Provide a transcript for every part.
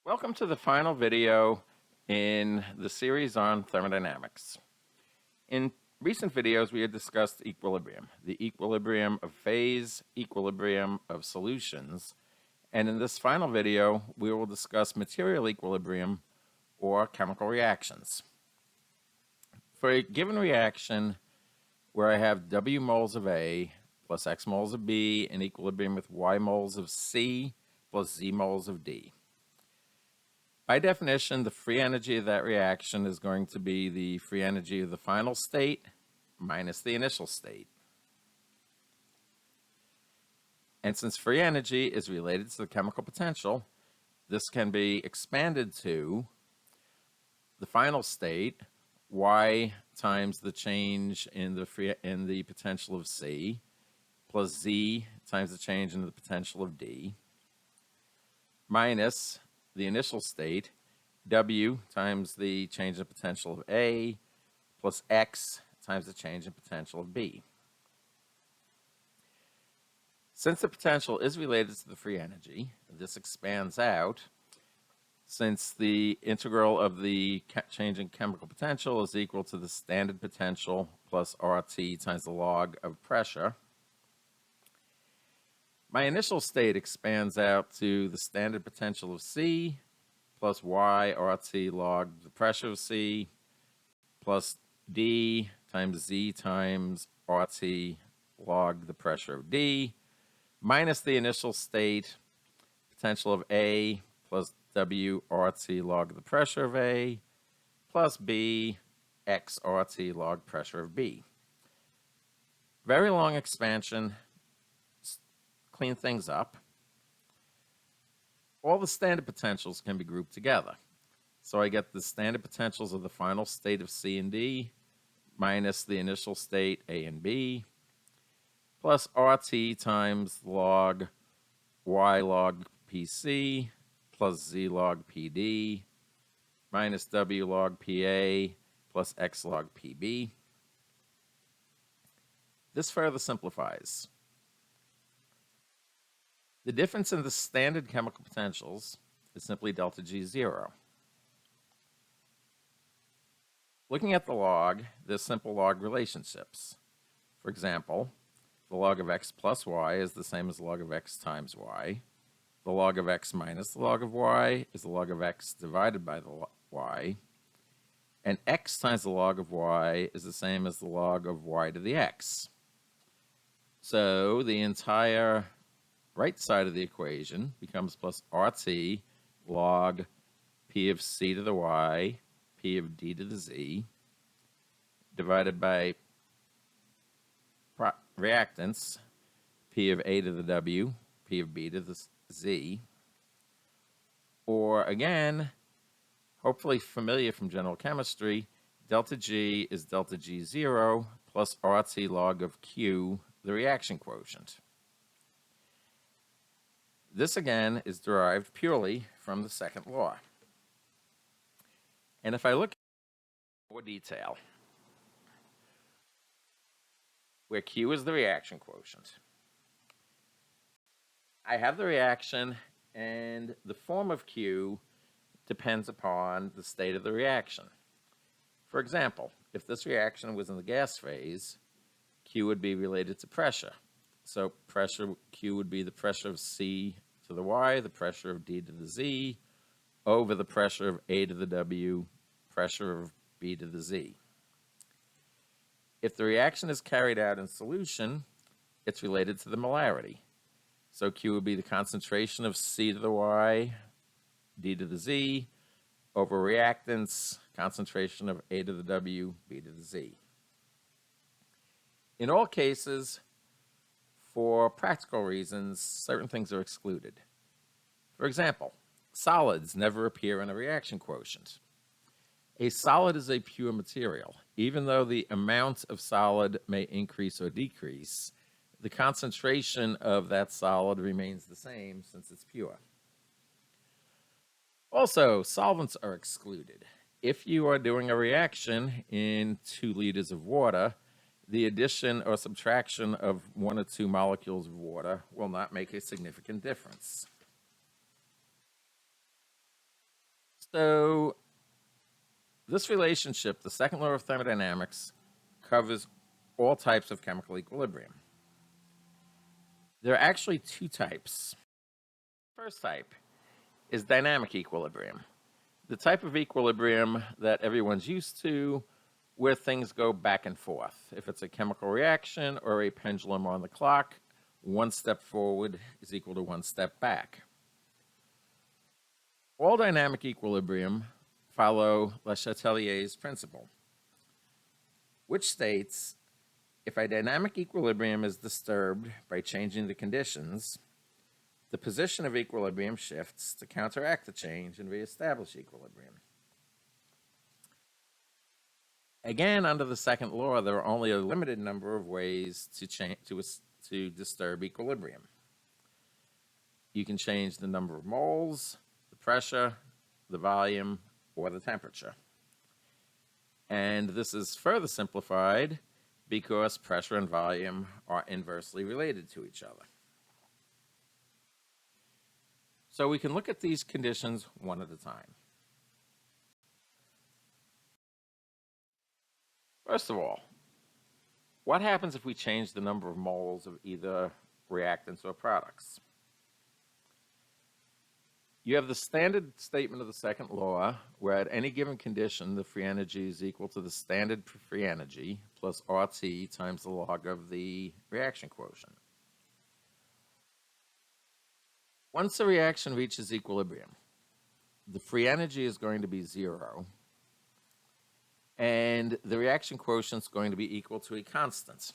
Welcome to the final video in the series on thermodynamics. In recent videos, we had discussed equilibrium, the equilibrium of phase, equilibrium of solutions, and in this final video, we will discuss material equilibrium or chemical reactions. For a given reaction where I have W moles of A plus X moles of B in equilibrium with Y moles of C plus Z moles of D. By definition, the free energy of that reaction is going to be the free energy of the final state minus the initial state. And since free energy is related to the chemical potential, this can be expanded to the final state, Y times the change in the potential of C, plus Z times the change in the potential of D, minus the initial state, W times the change in potential of A, plus X times the change in potential of B. Since the potential is related to the free energy, this expands out. Since the integral of the change in chemical potential is equal to the standard potential plus RT times the log of pressure, my initial state expands out to the standard potential of C plus Y RT log the pressure of C plus D times Z times RT log the pressure of D minus the initial state potential of A plus W RT log the pressure of A plus B X RT log pressure of B. Very long expansion. Clean things up. All the standard potentials can be grouped together. So I get the standard potentials of the final state of C and D minus the initial state A and B plus RT times log Y log PC plus Z log PD minus W log PA plus X log PB. This further simplifies. The difference in the standard chemical potentials is simply delta G0. Looking at the log, there's simple log relationships. For example, the log of x plus y is the same as the log of x times y. The log of x minus the log of y is the log of x divided by the y. And x times the log of y is the same as the log of y to the x. So the entire right side of the equation becomes plus RT log P of C to the Y, P of D to the Z, divided by reactants, P of A to the W, P of B to the Z. Or again, hopefully familiar from general chemistry, delta G is delta G0 plus RT log of Q, the reaction quotient. This, again, is derived purely from the second law. And if I look in more detail, where Q is the reaction quotient, I have the reaction, and the form of Q depends upon the state of the reaction. For example, if this reaction was in the gas phase, Q would be related to pressure. So pressure Q would be the pressure of C to the Y, the pressure of D to the Z, over the pressure of A to the W, pressure of B to the Z. If the reaction is carried out in solution, it's related to the molarity. So Q would be the concentration of C to the Y, D to the Z, over reactants, concentration of A to the W, B to the Z. In all cases, for practical reasons, certain things are excluded. For example, solids never appear in a reaction quotient. A solid is a pure material. Even though the amount of solid may increase or decrease, the concentration of that solid remains the same since it's pure. Also, solvents are excluded. If you are doing a reaction in 2 liters of water, the addition or subtraction of 1 or 2 molecules of water will not make a significant difference. So this relationship, the second law of thermodynamics, covers all types of chemical equilibrium. There are actually two types. First type is dynamic equilibrium, the type of equilibrium that everyone's used to, where things go back and forth. If it's a chemical reaction or a pendulum on the clock, one step forward is equal to one step back. All dynamic equilibrium follow Le Chatelier's principle, which states if a dynamic equilibrium is disturbed by changing the conditions, the position of equilibrium shifts to counteract the change and reestablish equilibrium. Again, under the second law, there are only a limited number of ways to disturb equilibrium. You can change the number of moles, the pressure, the volume, or the temperature. And this is further simplified because pressure and volume are inversely related to each other. So we can look at these conditions one at a time. First of all, what happens if we change the number of moles of either reactants or products? You have the standard statement of the second law, where at any given condition, the free energy is equal to the standard free energy plus RT times the log of the reaction quotient. Once the reaction reaches equilibrium, the free energy is going to be zero, and the reaction quotient is going to be equal to a constant.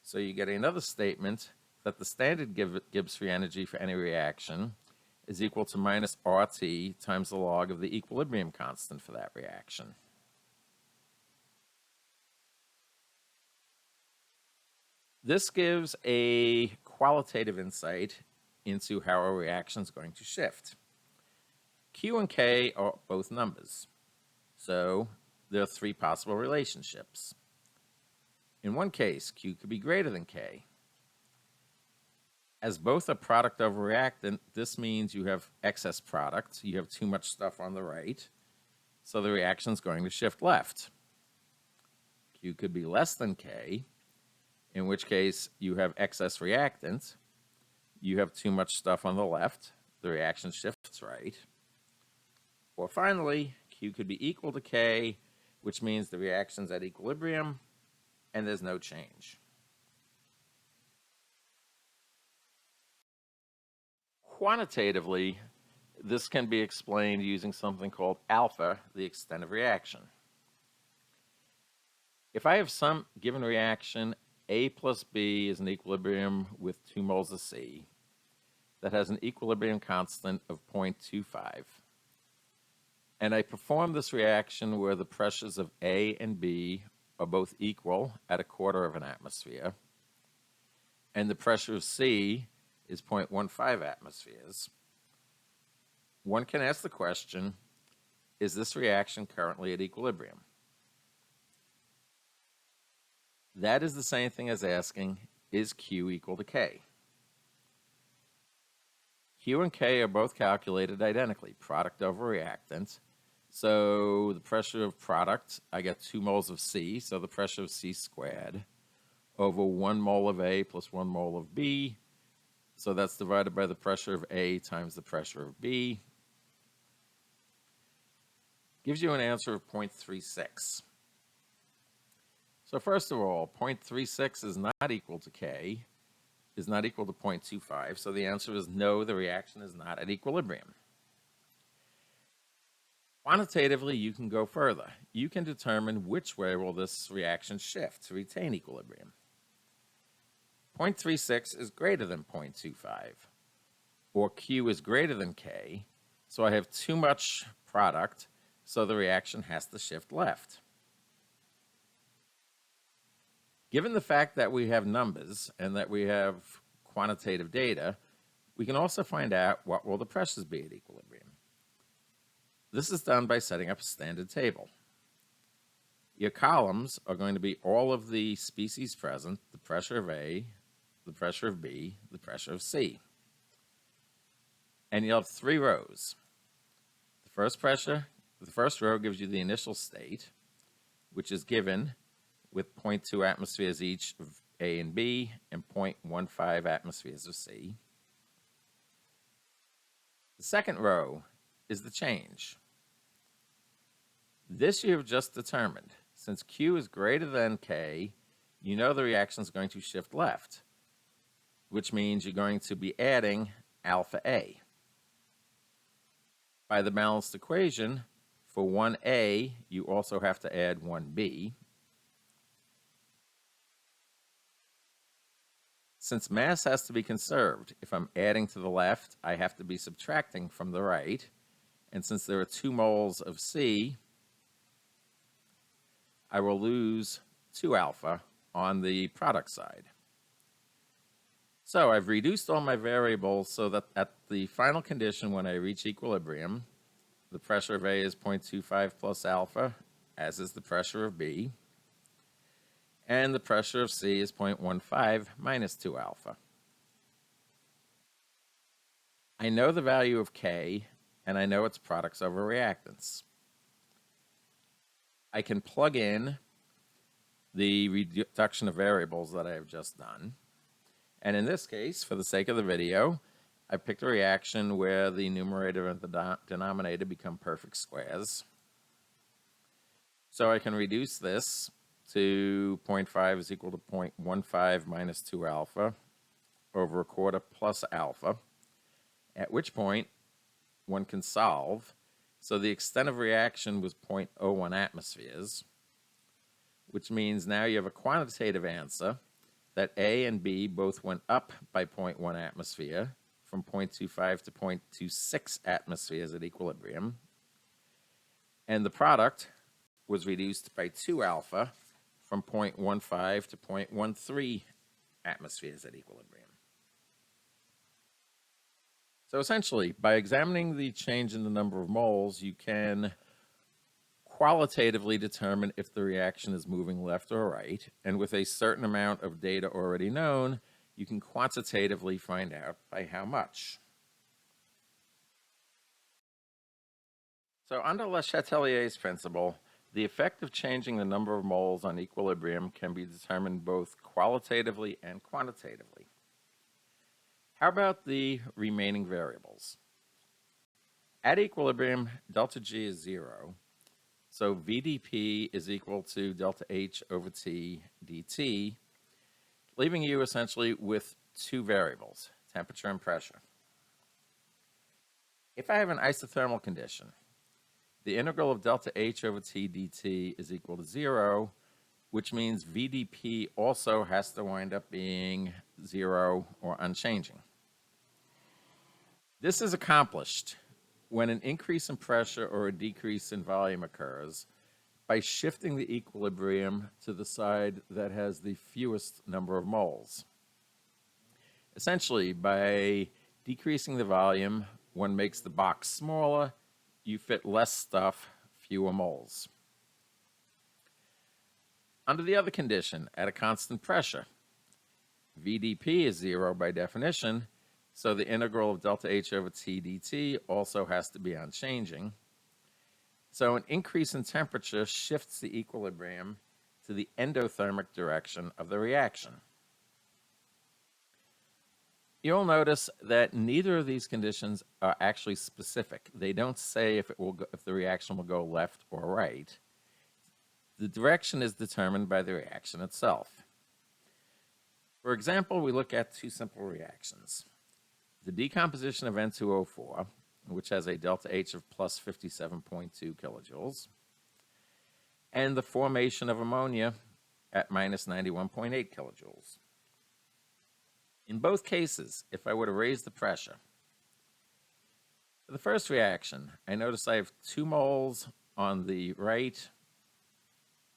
So you get another statement that the standard Gibbs free energy for any reaction is equal to minus RT times the log of the equilibrium constant for that reaction. This gives a qualitative insight into how a reaction is going to shift. Q and K are both numbers, so there are three possible relationships. In one case, Q could be greater than K. As both a product over reactant, this means you have excess product, you have too much stuff on the right, so the reaction is going to shift left. Q could be less than K, in which case you have excess reactant, you have too much stuff on the left, the reaction shifts right. Or finally, Q could be equal to K, which means the reaction's at equilibrium and there's no change. Quantitatively, this can be explained using something called alpha, the extent of reaction. If I have some given reaction, A plus B is an equilibrium with 2 moles of C that has an equilibrium constant of 0.25, and I perform this reaction where the pressures of A and B are both equal at 1/4 of an atmosphere, and the pressure of C is 0.15 atmospheres, one can ask the question, is this reaction currently at equilibrium? That is the same thing as asking, is Q equal to K? Q and K are both calculated identically, product over reactant. So the pressure of product, I get 2 moles of C, so the pressure of C squared, over 1 mole of A plus 1 mole of B. So that's divided by the pressure of A times the pressure of B. Gives you an answer of 0.36. So first of all, 0.36 is not equal to K, is not equal to 0.25. So the answer is no, the reaction is not at equilibrium. Quantitatively, you can go further. You can determine which way will this reaction shift to retain equilibrium. 0.36 is greater than 0.25, or Q is greater than K, so I have too much product, so the reaction has to shift left. Given the fact that we have numbers and that we have quantitative data, we can also find out what will the pressures be at equilibrium. This is done by setting up a standard table. Your columns are going to be all of the species present, the pressure of A, the pressure of B, the pressure of C. And you'll have 3 rows. The The first row gives you the initial state, which is given with 0.2 atmospheres each of A and B and 0.15 atmospheres of C. The second row is the change. This you have just determined. Since Q is greater than K, you know the reaction is going to shift left, which means you're going to be adding alpha A. By the balanced equation, for 1A, you also have to add 1B. Since mass has to be conserved, if I'm adding to the left, I have to be subtracting from the right. And since there are 2 moles of C, I will lose 2 alpha on the product side. So I've reduced all my variables so that at the final condition when I reach equilibrium, the pressure of A is 0.25 plus alpha, as is the pressure of B, and the pressure of C is 0.15 minus 2 alpha. I know the value of K, and I know its products over reactants. I can plug in the reduction of variables that I have just done. And in this case, for the sake of the video, I picked a reaction where the numerator and the denominator become perfect squares. So I can reduce this to 0.5 is equal to 0.15 minus 2 alpha over a quarter plus alpha, at which point one can solve. So the extent of reaction was 0.01 atmospheres, which means now you have a quantitative answer that A and B both went up by 0.1 atmosphere from 0.25 to 0.26 atmospheres at equilibrium. And the product was reduced by 2 alpha from 0.15 to 0.13 atmospheres at equilibrium. So essentially, by examining the change in the number of moles, you can qualitatively determine if the reaction is moving left or right, and with a certain amount of data already known, you can quantitatively find out by how much. So under Le Chatelier's principle, the effect of changing the number of moles on equilibrium can be determined both qualitatively and quantitatively. How about the remaining variables? At equilibrium, delta G is 0. So VdP is equal to delta H over T dt, leaving you essentially with 2 variables, temperature and pressure. If I have an isothermal condition, the integral of delta H over T dt is equal to 0, which means VdP also has to wind up being 0 or unchanging. This is accomplished when an increase in pressure or a decrease in volume occurs by shifting the equilibrium to the side that has the fewest number of moles. Essentially, by decreasing the volume, one makes the box smaller, you fit less stuff, fewer moles. Under the other condition, at a constant pressure, VdP is 0 by definition, so the integral of delta H over T dt also has to be unchanging. So an increase in temperature shifts the equilibrium to the endothermic direction of the reaction. You'll notice that neither of these conditions are actually specific. They don't say if the reaction will go left or right. The direction is determined by the reaction itself. For example, we look at 2 simple reactions. The decomposition of N2O4, which has a delta H of plus 57.2 kilojoules, and the formation of ammonia at minus 91.8 kilojoules. In both cases, if I were to raise the pressure, for the first reaction, I notice I have 2 moles on the right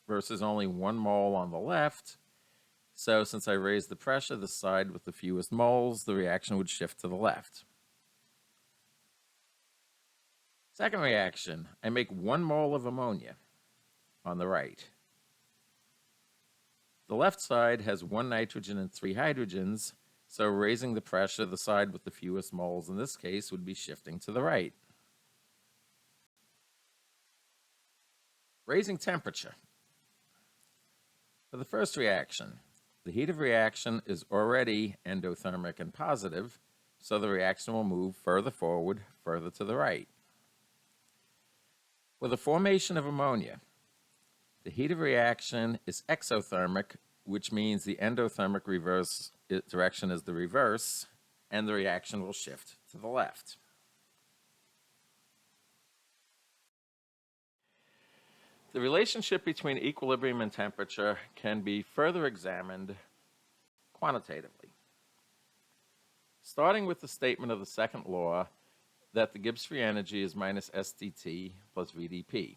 versus only 1 mole on the left. So since I raised the pressure, the side with the fewest moles, the reaction would shift to the left. Second reaction, I make 1 mole of ammonia on the right. The left side has 1 nitrogen and 3 hydrogens, so raising the pressure, the side with the fewest moles in this case would be shifting to the right. Raising temperature. For the first reaction, the heat of reaction is already endothermic and positive, so the reaction will move further forward, further to the right. For the formation of ammonia, the heat of reaction is exothermic, which means the endothermic reverse direction is the reverse, and the reaction will shift to the left. The relationship between equilibrium and temperature can be further examined quantitatively. Starting with the statement of the second law that the Gibbs free energy is minus SdT plus VdP.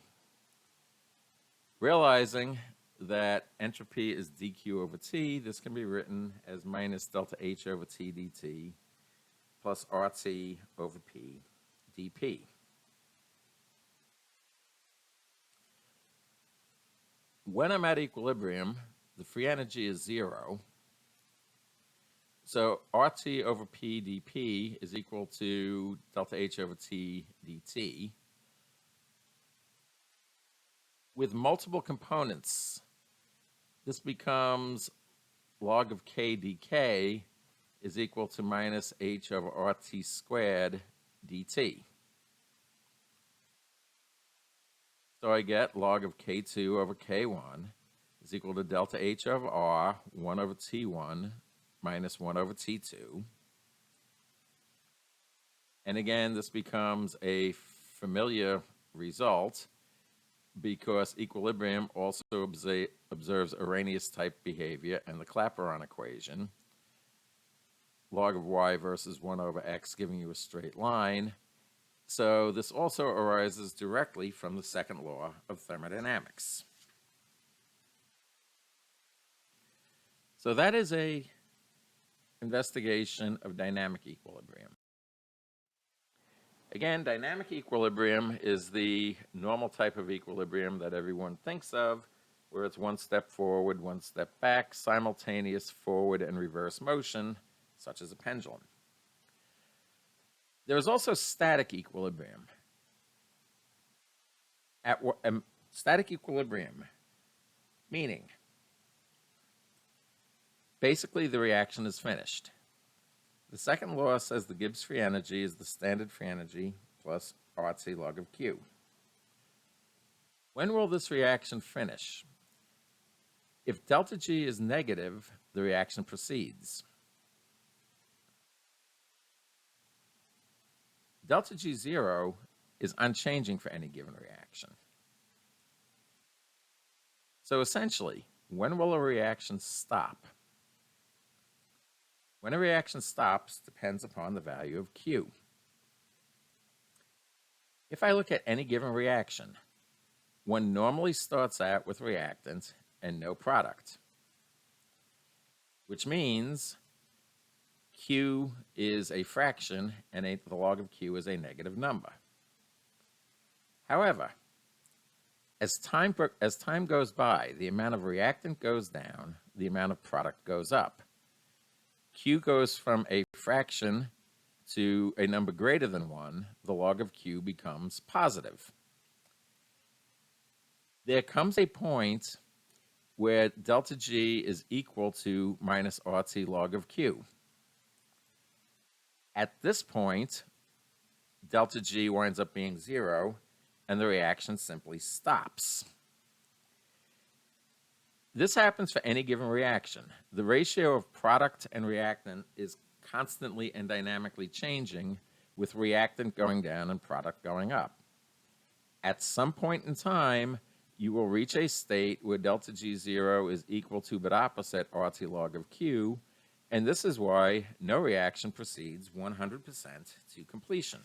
Realizing that entropy is dq over T, this can be written as minus delta H over T dt plus RT over P dP. When I'm at equilibrium, the free energy is 0. So RT over P dP is equal to delta H over T dt. With multiple components, this becomes log of K dK is equal to minus H over RT squared dt. So I get log of K2 over K1 is equal to delta H over R, 1 over T1 minus 1 over T2. And again, this becomes a familiar result because equilibrium also observes Arrhenius-type behavior and the Clapeyron equation, log of y versus 1 over x giving you a straight line. So this also arises directly from the second law of thermodynamics. So that is an investigation of dynamic equilibrium. Again, dynamic equilibrium is the normal type of equilibrium that everyone thinks of, where it's one step forward, one step back, simultaneous forward and reverse motion, such as a pendulum. There is also static equilibrium. Static equilibrium, meaning basically the reaction is finished. The second law says the Gibbs free energy is the standard free energy plus RT log of Q. When will this reaction finish? If delta G is negative, the reaction proceeds. Delta G0 is unchanging for any given reaction. So essentially, when will a reaction stop? When a reaction stops depends upon the value of Q. If I look at any given reaction, one normally starts out with reactant and no product, which means Q is a fraction and the log of Q is a negative number. However, as time goes by, the amount of reactant goes down, the amount of product goes up. Q goes from a fraction to a number greater than 1, the log of Q becomes positive. There comes a point where delta G is equal to minus RT log of Q. At this point, delta G winds up being 0, and the reaction simply stops. This happens for any given reaction. The ratio of product and reactant is constantly and dynamically changing, with reactant going down and product going up. At some point in time, you will reach a state where delta G0 is equal to but opposite RT log of Q, and this is why no reaction proceeds 100% to completion.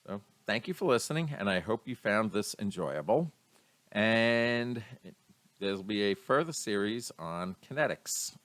So thank you for listening, and I hope you found this enjoyable. And there'll be a further series on kinetics